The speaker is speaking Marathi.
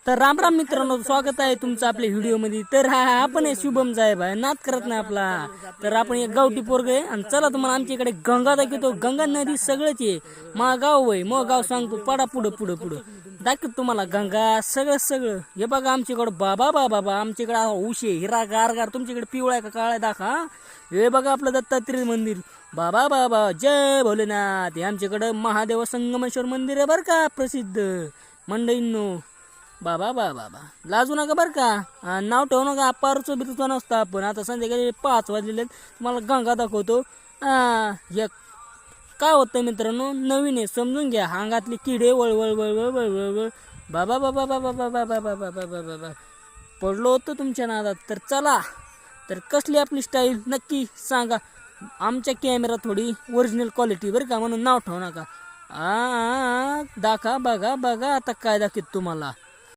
तर राम राम मित्रांनो, स्वागत आहे तुमचं आपल्या व्हिडिओ मध्ये। तर आपण आहे शुभम साहेब आहे, नाद करत नाही आपला। तर आपण एक गावठी पोरग आहे आणि चला तुम्हाला आमच्या इकडे गंगा दाखवतो। गंगा नदी सगळंच आहे, मा गाव आहे, मग गाव सांगतो, पडा पुढं पुढं पुढं दाखवतो तुम्हाला गंगा सगळं सगळं। हे बघा आमच्याकडे बाबा बाबा बाबा, आमच्याकडे उशे हिरा गार गार, तुमच्याकडे पिवळा का काळा दाखा। हे बघा आपलं दत्तात्रय मंदिर, बाबा बाबा जय भोलेनाथ। हे आमच्याकडे महादेव संगमेश्वर मंदिर आहे बरं का, प्रसिद्ध मंडळींनो। बाबा बाबा बाबा लाजू नका बरं का, नाव ठेवू नका, पारचं बिरचं नसतं आपण। आता संध्याकाळी 5 वाजलेले, तुम्हाला गंगा दाखवतो। एक काय होतं मित्रांनो, नवीन आहे समजून घ्या, अंगातले किडे वळवळ वळवळ वळवळ वळ। बाबा बाबा बाबा बाबा बाबा बाबा बाबा पडलो होतो तुमच्या नादात। तर चला, तर कसली आपली स्टाईल नक्की सांगा। आमच्या कॅमेरा थोडी ओरिजिनल क्वालिटी बरं का, म्हणून नाव ठेवू नका। दाखा बघा बघा, आता काय दाखवत तुम्हाला।